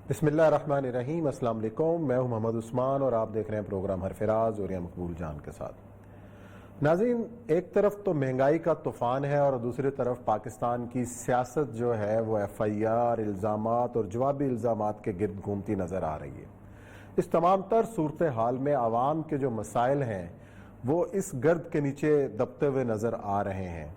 بسم اللہ الرحمن الرحیم۔ السلام علیکم، میں ہوں محمد عثمان اور آپ دیکھ رہے ہیں پروگرام حرفراز اور مقبول جان کے ساتھ۔ ناظرین، ایک طرف تو مہنگائی کا طوفان ہے اور دوسری طرف پاکستان کی سیاست جو ہے وہ ایف آئی آر، الزامات اور جوابی الزامات کے گرد گھومتی نظر آ رہی ہے۔ اس تمام تر صورتحال میں عوام کے جو مسائل ہیں وہ اس گرد کے نیچے دبتے ہوئے نظر آ رہے ہیں،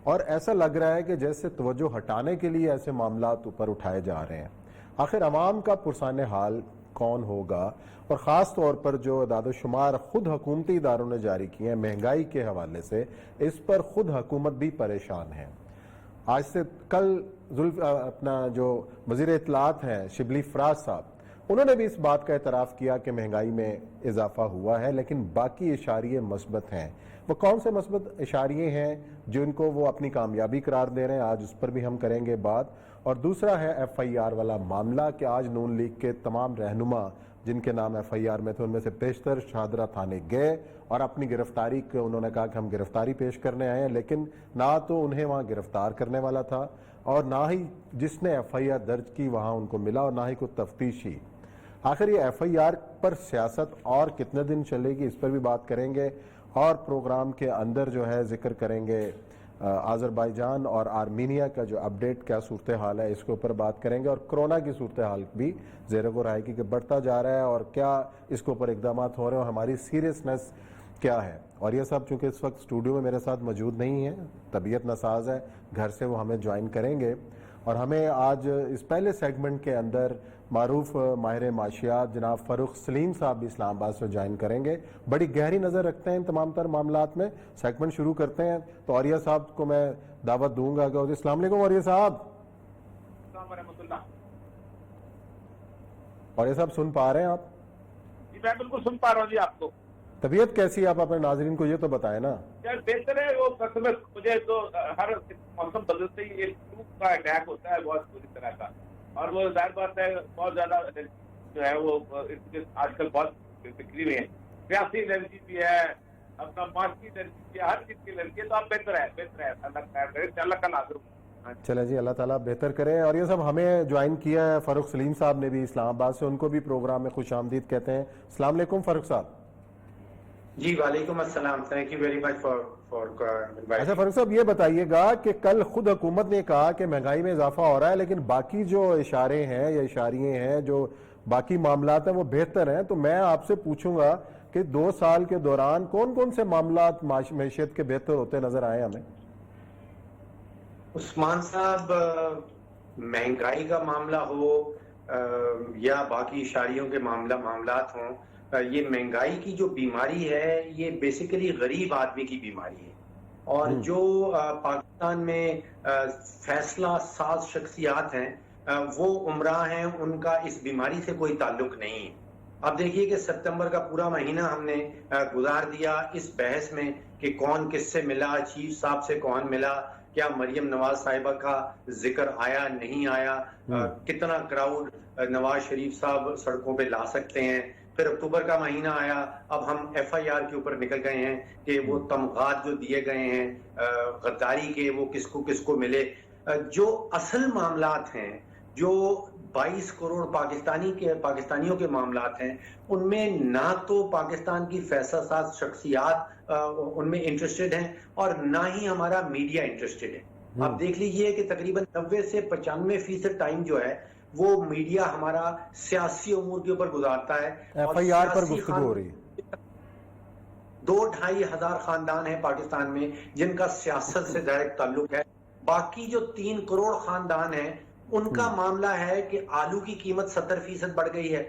اور ایسا لگ رہا ہے کہ جیسے توجہ ہٹانے کے لیے ایسے معاملات اوپر اٹھائے جا رہے ہیں۔ آخر عوام کا پرسان حال کون ہوگا؟ اور خاص طور پر جو اعداد و شمار خود حکومتی اداروں نے جاری کیے ہیں مہنگائی کے حوالے سے، اس پر خود حکومت بھی پریشان ہے۔ آج سے کل اپنا جو وزیر اطلاعات ہیں شبلی فراز صاحب، انہوں نے بھی اس بات کا اعتراف کیا کہ مہنگائی میں اضافہ ہوا ہے، لیکن باقی اشاریے مثبت ہیں۔ وہ کون سے مثبت اشاریے ہیں جن کو وہ اپنی کامیابی قرار دے رہے ہیں، آج اس پر بھی ہم کریں گے بات۔ اور دوسرا ہے ایف آئی آر والا معاملہ کہ آج نون لیگ کے تمام رہنما جن کے نام ایف آئی آر میں تھے ان میں سے بیشتر شاہدرہ تھانے گئے اور اپنی گرفتاری کو انہوں نے کہا کہ ہم گرفتاری پیش کرنے آئے ہیں، لیکن نہ تو انہیں وہاں گرفتار کرنے والا تھا اور نہ ہی جس نے ایف آئی آر درج کی وہاں ان کو ملا، اور نہ ہی کوئی تفتیش ہی۔ آخر یہ ایف آئی آر پر سیاست اور کتنے دن چلے گی، اس پر بھی بات کریں گے، اور پروگرام کے اندر جو ہے ذکر کریں گے آذربائیجان اور آرمینیا کا جو اپڈیٹ کیا صورتحال ہے، اس کے اوپر بات کریں گے، اور کرونا کی صورتحال بھی زیر غور آئے گی کہ بڑھتا جا رہا ہے اور کیا اس کے اوپر اقدامات ہو رہے ہیں اور ہماری سیریسنس کیا ہے۔ اور یہ سب چونکہ اس وقت اسٹوڈیو میں میرے ساتھ موجود نہیں ہے، طبیعت ناساز ہے، گھر سے وہ ہمیں جوائن کریں گے، اور ہمیں آج اس پہلے سیگمنٹ کے اندر معروف ماہر معاشیات جناب فاروق سلیم صاحب بھی اسلام آباد سے جوائن کریں گے۔ بڑی گہری نظر رکھتے ہیں ان تمام تر معاملات میں۔ سیگمنٹ شروع کرتے ہیں تو اوریہ صاحب کو میں دعوت دوں گا کہ السلام علیکم اوریہ صاحب۔ السلام ورحمۃ اللہ۔ اوریہ صاحب سن پا رہے ہیں آپ؟ جی میں بالکل سن پا رہا ہوں جی آپ کو۔ طبیعت کیسی ہے؟ آپ اپنے ناظرین کو یہ تو بتائیں نا۔ یار بہتر ہے، وہ مجھے تو ہر موسم بدلتے ہی ایک فلو کا اٹیک ہوتا ہے بہت بری طرح کا، اور وہ ظاہر بات ہے بہت زیادہ جو ہے وہ آج کل بہت بکری ہوئی ہے، سیاسی الرجی بھی ہے، اپنا معاشی الرجی بھی ہے، ہر چیز کی الرجی ہے، تو آپ بہتر ہے اللہ خیر کرے، اللہ کا ناظر ہوں۔ چلے جی، اللہ تعالیٰ بہتر کرے۔ اور یہ سب ہمیں جوائن کیا ہے فاروق سلیم صاحب نے بھی اسلام آباد سے، ان کو بھی پروگرام میں خوش آمدید کہتے ہیں۔ السلام علیکم فاروق صاحب۔ جی وعلیکم السلام، thank you very much for اچھا فاروق صاحب، یہ بتائیے گا کہ کل خود حکومت نے کہا کہ مہنگائی میں اضافہ ہو رہا ہے، لیکن باقی جو اشارے ہیں یا اشاریے ہیں، جو باقی معاملات ہیں وہ بہتر ہیں، تو میں آپ سے پوچھوں گا کہ 2 سال کے دوران کون کون سے معاملات معیشت کے بہتر ہوتے نظر آئے ہمیں؟ عثمان صاحب، مہنگائی کا معاملہ ہو یا باقی اشاریوں کے معاملات ہوں، یہ مہنگائی کی جو بیماری ہے یہ بیسیکلی غریب آدمی کی بیماری ہے، اور جو پاکستان میں فیصلہ ساز شخصیات ہیں وہ عمرہ ہیں، ان کا اس بیماری سے کوئی تعلق نہیں ہے۔ اب دیکھیے کہ ستمبر کا پورا مہینہ ہم نے گزار دیا اس بحث میں کہ کون کس سے ملا، چیف صاحب سے کون ملا، کیا مریم نواز صاحبہ کا ذکر آیا نہیں آیا، کتنا کراؤڈ نواز شریف صاحب سڑکوں پہ لا سکتے ہیں۔ پھر اکتوبر کا مہینہ آیا، اب ہم ایف آئی آر کے اوپر نکل گئے ہیں کہ وہ تمغات جو دیے گئے ہیں غداری کے وہ کس کو ملے۔ جو اصل معاملات ہیں، جو 22 کروڑ پاکستانیوں کے معاملات ہیں، ان میں نہ تو پاکستان کی فیصلہ ساز شخصیات ان میں انٹرسٹڈ ہیں اور نہ ہی ہمارا میڈیا انٹرسٹڈ ہے۔ آپ دیکھ لیجئے کہ تقریباً 90 سے 95% ٹائم جو ہے وہ میڈیا ہمارا سیاسی امور کے اوپر گزارتا ہے، ایف آئی آر پر گفتگو ہو رہی ہے۔ 2-2.5 ہزار خاندان ہیں پاکستان میں جن کا سیاست سے ڈائریکٹ تعلق ہے، باقی جو 3 کروڑ خاندان ہیں ان کا معاملہ ہے کہ آلو کی قیمت 70% بڑھ گئی ہے،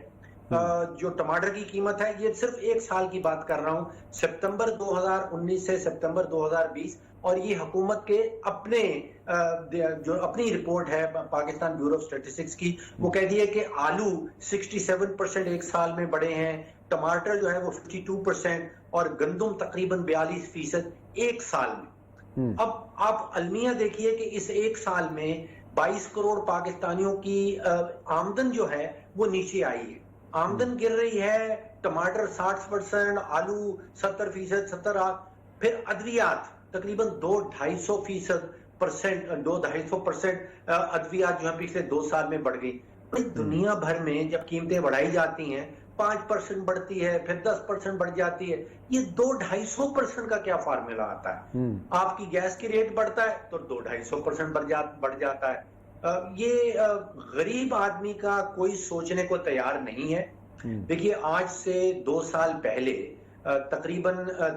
جو ٹماٹر کی قیمت ہے، یہ صرف 1 سال کی بات کر رہا ہوں، سپتمبر 2019 سے سپتمبر 2020، اور یہ حکومت کے اپنی رپورٹ ہے پاکستان بیورو آف اسٹیٹسٹکس کی، وہ کہتی ہے کہ آلو 67% 1 سال میں بڑھے ہیں، ٹماٹر جو ہے وہ 52%، اور گندم تقریباً 42% 1 سال میں۔ اب آپ المیہ دیکھیے کہ اس 1 سال میں 22 کروڑ پاکستانیوں کی آمدن جو ہے وہ نیچے آئی ہے، آمدن گر رہی ہے، ٹماٹر 60%، آلو 70%، پھر ادویات تقریباً 2-2.5% ادویات جو ہے پچھلے 2 سال میں بڑھ گئی۔ دنیا بھر میں جب قیمتیں بڑھائی جاتی ہیں 5% بڑھتی ہے, پھر 10% بڑھ جاتی ہے, یہ 200-250% کا کیا فارمولا آتا ہے؟ آپ کی گیس کی ریٹ بڑھتا ہے تو 200-250% بڑھ جاتا ہے. یہ غریب آدمی کا کوئی سوچنے کو تیار نہیں ہے. دیکھیے آج سے 2 سال پہلے تقریباً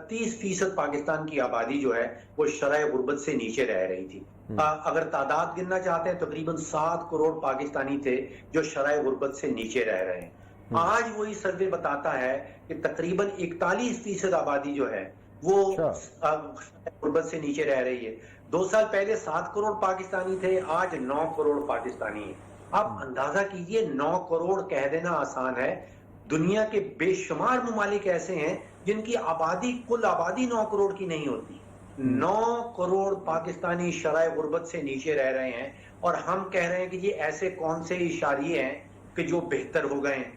30% پاکستان کی آبادی جو ہے وہ شرح غربت سے نیچے رہ رہی تھی. اگر تعداد گننا چاہتے ہیں تقریباً 7 کروڑ پاکستانی تھے جو شرح غربت سے نیچے رہ رہے ہیں. آج وہی سروے بتاتا ہے کہ تقریباً 41% آبادی جو ہے وہ غربت سے نیچے رہ رہی ہے. 2 سال پہلے 7 کروڑ پاکستانی تھے, آج 9 کروڑ پاکستانی ہیں. آپ اندازہ کیجئے 9 کروڑ کہہ دینا آسان ہے, دنیا کے بے شمار ممالک ایسے ہیں جن کی آبادی کل آبادی 9 کروڑ کی نہیں ہوتی. 9 کروڑ پاکستانی شرح غربت سے نیچے رہ رہے ہیں اور ہم کہہ رہے ہیں کہ یہ ایسے کون سے اشاریے ہیں کہ جو بہتر ہو گئے ہیں.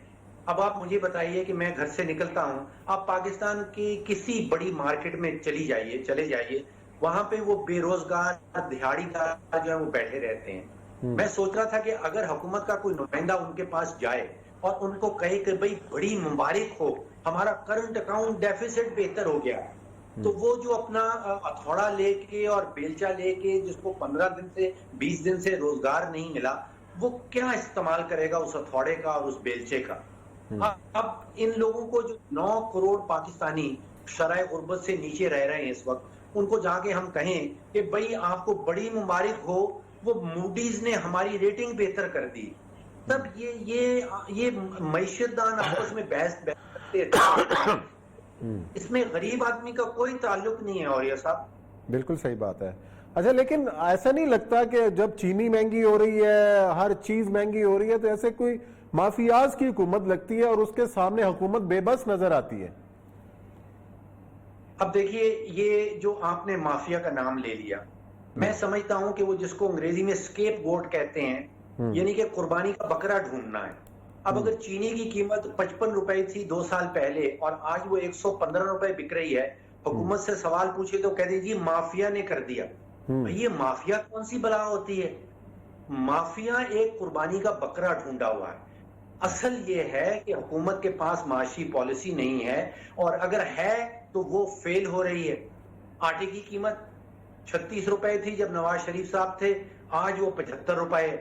اب آپ مجھے بتائیے کہ میں گھر سے نکلتا ہوں, آپ پاکستان کی کسی بڑی مارکیٹ میں چلے جائیے, وہاں پہ وہ بے روزگار دہاڑی دار جو ہے وہ بیٹھے رہتے ہیں. میں سوچ رہا تھا کہ اگر حکومت کا کوئی نمائندہ ان کے پاس جائے اور ان کو کہے کہ بھئی بڑی مبارک ہو, ہمارا کرنٹ اکاؤنٹ ڈیفیسٹ بہتر ہو گیا, تو وہ جو اپنا ہتھوڑا لے کے اور بیلچا لے کے جس کو 15 دن سے 20 دن سے روزگار نہیں ملا, وہ کیا استعمال کرے گا اس ہتھوڑے کا اور اس بیلچے کا؟ اب ان لوگوں کو جو 9 کروڑ پاکستانی شرح غربت سے نیچے رہ رہے ہیں اس وقت, ان کو جا کے ہم کہیں کہ بھئی آپ کو بڑی مبارک ہو, وہ موڈیز نے ہماری ریٹنگ بہتر کر دی, تب یہ معیشت دان آپس میں بحث کرتے ہیں. اس میں غریب آدمی کا کوئی تعلق نہیں ہے. اور یہ صاحب بالکل صحیح بات ہے. اچھا لیکن ایسا نہیں لگتا کہ جب چینی مہنگی ہو رہی ہے, ہر چیز مہنگی ہو رہی ہے, تو ایسے کوئی مافیاز کی حکومت لگتی ہے اور اس کے سامنے حکومت بے بس نظر آتی ہے؟ اب دیکھیے یہ جو آپ نے مافیا کا نام لے لیا, میں سمجھتا ہوں کہ وہ جس کو انگریزی میں اسکیپ گوٹ کہتے ہیں, یعنی کہ قربانی کا بکرا ڈھونڈنا ہے. اب اگر چینی کی قیمت 55 روپے تھی 2 سال پہلے اور آج وہ 115 روپے بک رہی ہے, حکومت سے سوال پوچھے تو کہہ دیجیے مافیا نے کر دیا. یہ مافیا کون سی بلا ہوتی ہے؟ مافیا ایک قربانی کا بکرا ڈھونڈا ہوا ہے. اصل یہ ہے کہ حکومت کے پاس معاشی پالیسی نہیں ہے, اور اگر ہے تو وہ فیل ہو رہی ہے. آٹے کی قیمت 36 روپے تھی جب نواز شریف صاحب تھے, آج وہ 75 روپے ہے.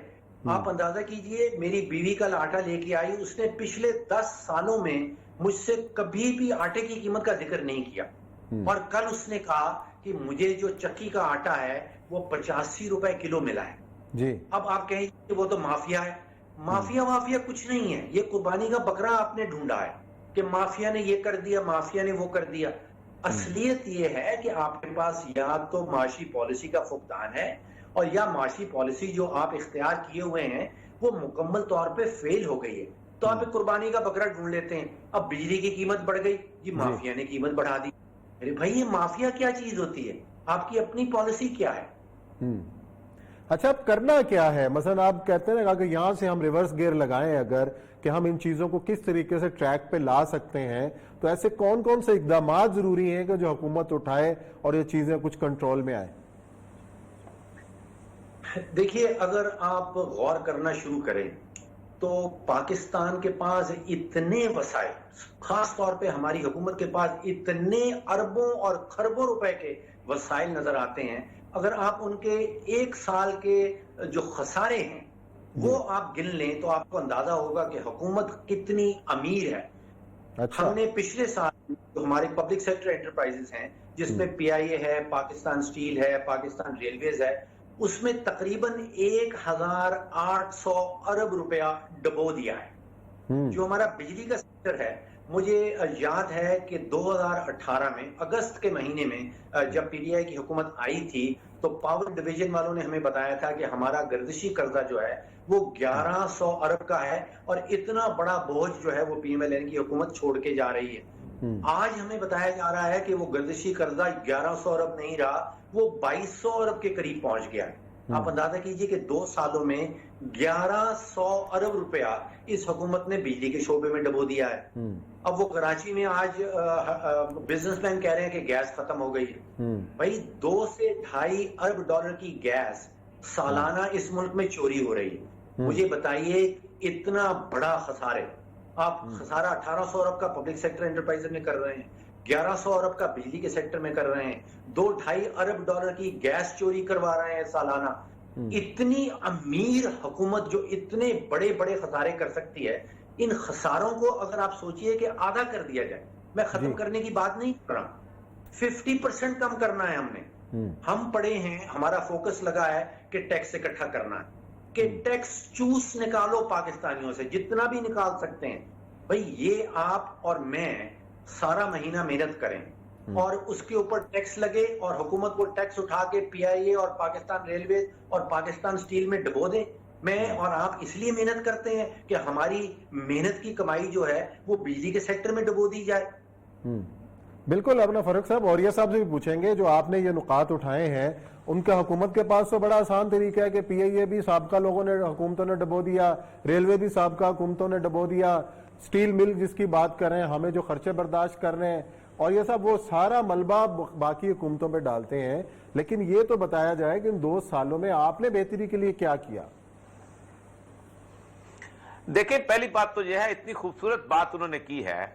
آپ اندازہ کیجئے, میری بیوی کل آٹا لے کے آئی, اس نے پچھلے 10 سالوں میں مجھ سے کبھی بھی آٹے کی قیمت کا ذکر نہیں کیا, اور کل اس نے کہا کہ مجھے جو چکی کا آٹا ہے وہ 85 روپے کلو ملا ہے. جی اب آپ کہیں کہ وہ تو مافیا ہے. مافیا کچھ نہیں ہے, یہ قربانی کا بکرا آپ نے ڈھونڈا ہے کہ مافیا نے یہ کر دیا, مافیا نے وہ کر دیا. اصلیت یہ ہے کہ آپ کے پاس یا تو معاشی پالیسی کا فقدان ہے, اور یا معاشی پالیسی جو آپ اختیار کیے ہوئے ہیں وہ مکمل طور پہ فیل ہو گئی ہے. تو آپ ایک قربانی کا بکرا ڈھونڈ لیتے ہیں. اب بجلی کی قیمت بڑھ گئی, جی مافیا نے قیمت بڑھا دی. ارے بھائی یہ مافیا کیا چیز ہوتی ہے؟ آپ کی اپنی پالیسی کیا ہے؟ اچھا اب کرنا کیا ہے؟ مثلا آپ کہتے ہیں نا کہ یہاں سے ہم ریورس گیئر لگائیں اگر, کہ ہم ان چیزوں کو کس طریقے سے ٹریک پہ لا سکتے ہیں, تو ایسے کون کون سے اقدامات ضروری ہیں کہ جو حکومت اٹھائے اور یہ چیزیں کچھ کنٹرول میں آئیں؟ دیکھیے اگر آپ غور کرنا شروع کریں تو پاکستان کے پاس اتنے وسائل, خاص طور پہ ہماری حکومت کے پاس اتنے اربوں اور خربوں روپے کے وسائل نظر آتے ہیں. اگر آپ ان کے 1 سال کے جو خسارے ہیں وہ آپ گن لیں تو آپ کو اندازہ ہوگا کہ حکومت کتنی امیر ہے. ہم نے پچھلے سال جو ہمارے پبلک سیکٹر انٹرپرائزز ہیں, جس میں پی آئی اے ہے, پاکستان سٹیل ہے, پاکستان ریلویز ہے, اس میں تقریباً 1800 ارب روپیہ ڈبو دیا ہے. جو ہمارا بجلی کا سیکٹر ہے, مجھے یاد ہے کہ 2018 میں اگست کے مہینے میں جب پی ڈی آئی کی حکومت آئی تھی تو پاور ڈویژن والوں نے ہمیں بتایا تھا کہ ہمارا گردشی قرضہ جو ہے وہ 1100 ارب کا ہے, اور اتنا بڑا بوجھ جو ہے وہ پی ایم ایل این کی حکومت چھوڑ کے جا رہی ہے. آج ہمیں بتایا جا رہا ہے کہ وہ گردشی قرضہ 1100 ارب نہیں رہا, وہ 2200 ارب کے قریب پہنچ گیا ہے. آپ اندازہ کیجئے کہ 2 سالوں میں 1100 ارب روپیہ اس حکومت نے بجلی کے شعبے میں ڈبو دیا ہے. اب وہ کراچی میں آج بزنس مین کہہ رہے ہیں کہ گیس ختم ہو گئی ہے. بھائی 2 سے 2.5 ارب ڈالر کی گیس سالانہ اس ملک میں چوری ہو رہی ہے. مجھے بتائیے اتنا بڑا خسارے، آپ خسارہ 1800 ارب کا پبلک سیکٹر انٹرپرائز میں کر رہے ہیں، 1100 ارب کا بجلی کے سیکٹر میں کر رہے ہیں، 2-2.5 ارب ڈالر کی گیس چوری کروا رہے ہیں سالانہ. اتنی امیر حکومت جو اتنے بڑے بڑے خسارے کر سکتی ہے، ان خساروں کو اگر آپ سوچئے کہ آدھا کر دیا جائے، میں ختم کرنے کی بات نہیں کر رہا، 50% کم کرنا ہے. ہم پڑھے ہیں، ہمارا فوکس لگا ہے کہ ٹیکس اکٹھا کرنا ہے، کہ ٹیکس چوس نکالو پاکستانیوں سے جتنا بھی نکال سکتے ہیں. بھئی یہ آپ اور میں سارا مہینہ محنت کریں اور اس کے اوپر ٹیکس لگے اور حکومت کو ٹیکس اٹھا کے پی آئی اے اور پاکستان ریلوے اور پاکستان سٹیل میں ڈبو دیں. میں اور آپ اس لیے محنت کرتے ہیں کہ ہماری محنت کی کمائی جو ہے وہ بجلی کے سیکٹر میں ڈبو دی جائے. بالکل. اپنا فاروق صاحب اوریہ صاحب سے بھی پوچھیں گے، جو آپ نے یہ نقاط اٹھائے ہیں ان کا حکومت کے پاس تو بڑا آسان طریقہ ہے کہ پی آئی اے بھی سابقہ لوگوں نے حکومتوں نے ڈبو دیا، ریلوے بھی سابقہ حکومتوں نے ڈبو دیا، سٹیل مل جس کی بات کر رہے ہیں ہمیں جو خرچے برداشت کر رہے ہیں، اور یہ سب وہ سارا ملبہ باقی حکومتوں پہ ڈالتے ہیں. لیکن یہ تو بتایا جائے کہ ان 2 سالوں میں آپ نے بہتری کے لیے کیا کیا؟ دیکھیں، پہلی بات تو یہ ہے، اتنی خوبصورت بات انہوں نے کی ہے.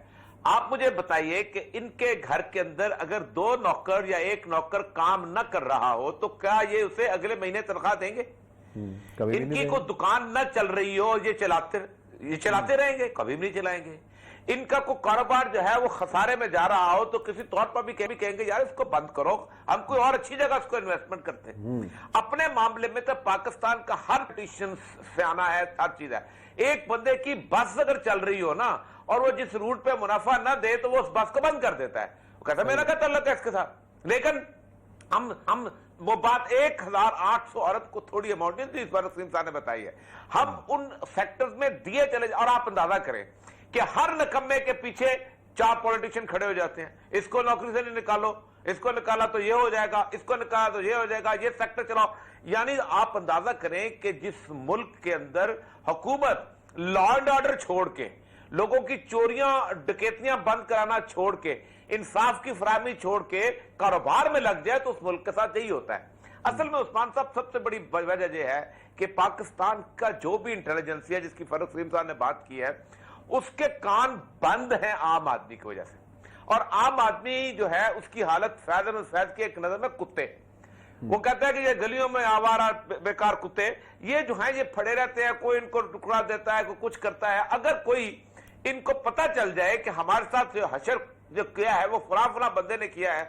آپ مجھے بتائیے کہ ان کے گھر کے اندر اگر 2 نوکر یا 1 نوکر کام نہ کر رہا ہو تو کیا یہ اسے اگلے مہینے تنخواہ دیں گے؟ ان کی کوئی دکان نہ چل رہی ہو، یہ چلاتے رہیں گے؟ کبھی بھی نہیں چلائیں گے. ان کا کوئی کاروبار جو ہے وہ خسارے میں جا رہا ہو تو کسی طور پر بھی کہیں گے یار اس کو بند کرو، ہم کوئی اور اچھی جگہ اس کو انویسٹمنٹ کرتے ہیں. اپنے معاملے میں تو پاکستان کا ہر پولیٹیشین سیانا ہے، ہر چیز ہے. ایک بندے کی بس اگر چل رہی ہو نا اور وہ جس روٹ پہ منافع نہ دے تو وہ اس بس کو بند کر دیتا ہے. وہ کہتا ہے میرا کیا تعلق ہے اس کے ساتھ. لیکن ہم وہ بات 1800 ارب کو تھوڑی اماؤنٹ نہیں تھی، اس بار رسیم صاحب نے بتائی ہے. ہم ان سیکٹرز میں دیے چلے اور آپ اندازہ کریں کہ ہر نکمے کے پیچھے 4 پولیٹیشین کھڑے ہو جاتے ہیں. اس کو نوکری سے نہیں نکالو، اس کو نکالا تو یہ ہو جائے گا، اس کو نکالا تو یہ ہو جائے گا، یہ سیکٹر چلاؤ. یعنی آپ اندازہ کریں کہ جس ملک کے اندر حکومت لا اینڈ آرڈر چھوڑ کے، لوگوں کی چوریاں ڈکیتیاں بند کرانا چھوڑ کے، انصاف کی فراہمی چھوڑ کے کاروبار میں لگ جائے تو اس ملک کے ساتھ یہی ہوتا ہے. اصل میں عثمان صاحب سب سے بڑی وجہ یہ ہے کہ پاکستان کا جو بھی انٹیلیجنس ہے جس کی فاروق سلیم صاحب نے بات کی ہے، اس کے کان بند ہیں عام آدمی کی وجہ سے. اور عام آدمی جو ہے اس کی حالت فیض کی ایک نظر میں کتے. وہ کہتا ہے کہ یہ گلیوں میں آوارہ بیکار کتے یہ جو ہیں یہ پھڑے رہتے ہیں، کوئی ان کو ٹکڑا دیتا ہے، کوئی کچھ کرتا ہے. اگر کوئی ان کو پتہ چل جائے کہ ہمارے ساتھ جو حشر جو کیا ہے وہ فلاں بندے نے کیا ہے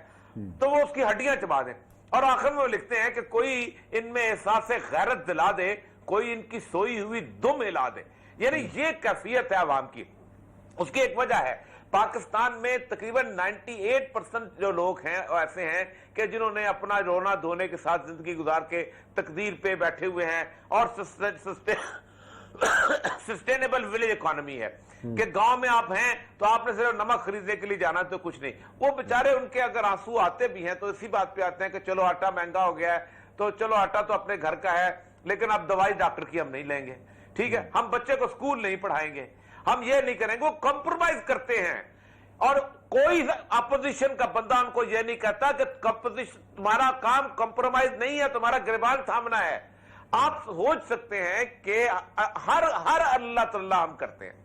تو وہ اس کی ہڈیاں چبا دیں. اور آخر میں وہ لکھتے ہیں کہ کوئی ان میں احساس غیرت دلا دے، کوئی ان کی سوئی ہوئی دم ہلا دے. یعنی یہ کیفیت ہے عوام کی. اس کی ایک وجہ ہے پاکستان میں تقریباً 98% جو لوگ ہیں ایسے ہیں کہ جنہوں نے اپنا رونا دھونے کے ساتھ زندگی گزار کے تقدیر پہ بیٹھے ہوئے ہیں. اور سسٹینیبل ولیج اکانومی ہے کہ گاؤں میں آپ ہیں تو آپ نے صرف نمک خریدنے کے لیے جانا تو کچھ نہیں. وہ بیچارے ان کے اگر آنسو آتے بھی ہیں تو اسی بات پہ آتے ہیں کہ چلو آٹا مہنگا ہو گیا ہے تو چلو آٹا تو اپنے گھر کا ہے لیکن اب دوائی ڈاکٹر کی ہم نہیں لیں گے. ٹھیک ہے، ہم بچے کو سکول نہیں پڑھائیں گے، ہم یہ نہیں کریں گے. وہ کمپرومائز کرتے ہیں. اور کوئی اپوزیشن کا بندہ ان کو یہ نہیں کہتا کہ تمہارا کام کمپرومائز نہیں ہے، تمہارا گریبان تھامنا ہے. آپ سوچ سکتے ہیں کہ ہر اللہ تعالیٰ ہم کرتے ہیں.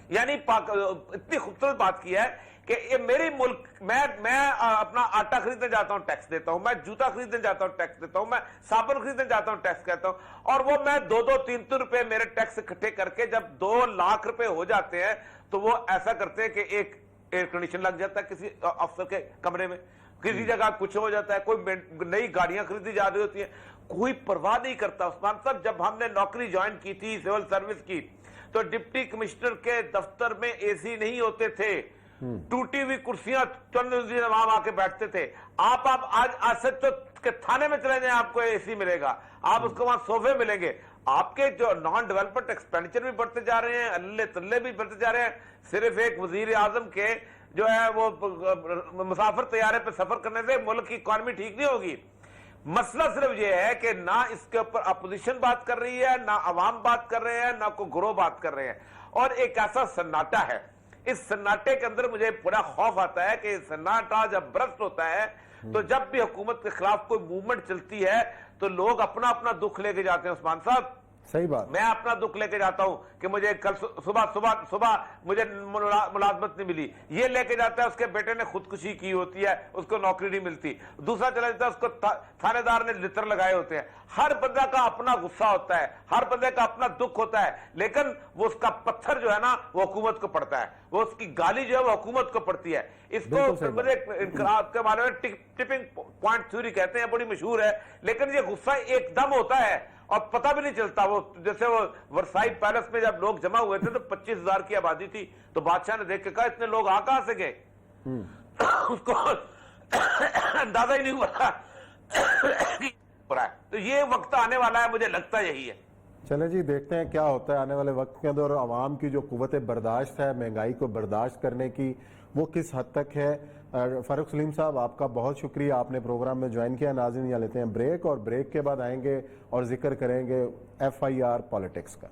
یعنی اتنی خوبصورت بات کی ہے کہ یہ میری ملک میں اپنا آٹا خریدنے جاتا ہوں ٹیکس دیتا ہوں، میں جوتا خریدنے جاتا ہوں ٹیکس دیتا ہوں، میں صابن خریدنے جاتا ہوں ٹیکس کہتا ہوں. اور وہ میں 2-3 روپے میرے ٹیکس اکٹھے کر کے جب 2 لاکھ روپے ہو جاتے ہیں تو وہ ایسا کرتے ہیں کہ ایک ایئر کنڈیشن لگ جاتا ہے کسی افسر کے کمرے میں، کسی جگہ کچھ ہو جاتا ہے، کوئی نئی گاڑیاں خریدی جا رہی ہوتی ہیں، کوئی پرواہ نہیں کرتا. عثمان صاحب جب ہم نے نوکری جوائن کی تھی سول سروس کی تو ڈپٹی کمشنر کے دفتر میں اے سی نہیں ہوتے تھے، ٹوٹی ہوئی کرسیاں چند عوام آ کے بیٹھتے تھے. آپ آج سے تو تھانے میں چلے جائیں آپ کو اے سی ملے گا، آپ اس کو وہاں صوفے ملیں گے. آپ کے جو نان ڈیولپمنٹ ایکسپینڈیچر بھی بڑھتے جا رہے ہیں، اللہ تلے بھی بڑھتے جا رہے ہیں. صرف ایک وزیر اعظم کے جو ہے وہ مسافر طیارے پہ سفر کرنے سے ملک کی اکانومی ٹھیک نہیں ہوگی. مسئلہ صرف یہ ہے کہ نہ اس کے اوپر اپوزیشن بات کر رہی ہے، نہ عوام بات کر رہے ہیں، نہ کوئی گروہ بات کر رہے ہیں. اور ایک ایسا سناٹا ہے، اس سناٹے کے اندر مجھے بڑا خوف آتا ہے کہ سناٹا جب برسٹ ہوتا ہے تو جب بھی حکومت کے خلاف کوئی موومنٹ چلتی ہے تو لوگ اپنا اپنا دکھ لے کے جاتے ہیں. عثمان صاحب صحیح بات. میں اپنا دکھ لے کے جاتا ہوں کہ مجھے کل صبح مجھے ملازمت نہیں ملی، یہ لے کے جاتا ہے اس کے بیٹے نے خودکشی کی ہوتی ہے، اس کو نوکری نہیں ملتی، دوسرا چلا جاتا ہے اس کو تھانے دار نے لتر لگائے ہوتے ہیں. ہر بندہ کا اپنا غصہ ہوتا ہے، ہر بندے کا اپنا دکھ ہوتا ہے، لیکن وہ اس کا پتھر جو ہے نا وہ حکومت کو پڑتا ہے، وہ اس کی گالی جو ہے وہ حکومت کو پڑتی ہے. اس کو انقلاب کے بارے میں ٹپنگ پوائنٹ تھیوری کہتے ہیں، بڑی مشہور ہے. لیکن یہ غصہ ایک دم ہوتا ہے اور پتہ بھی نہیں چلتا. وہ جیسے وہ ورسائی پیلس میں جب لوگ جمع ہوئے تھے تو 25,000 کی آبادی تھی، تو بادشاہ نے دیکھ کے کہا اتنے لوگ آ کہاں سے گئے؟ اس کو اندازہ ہی نہیں ہوا. تو یہ وقت آنے والا ہے، مجھے لگتا یہی ہے. چلیں جی دیکھتے ہیں کیا ہوتا ہے آنے والے وقت کے اندر، اور عوام کی جو قوت برداشت ہے مہنگائی کو برداشت کرنے کی وہ کس حد تک ہے. فاروق سلیم صاحب آپ کا بہت شکریہ، آپ نے پروگرام میں جوائن کیا. ناظرین یہاں لیتے ہیں بریک، اور بریک کے بعد آئیں گے اور ذکر کریں گے FIR پالیٹکس کا.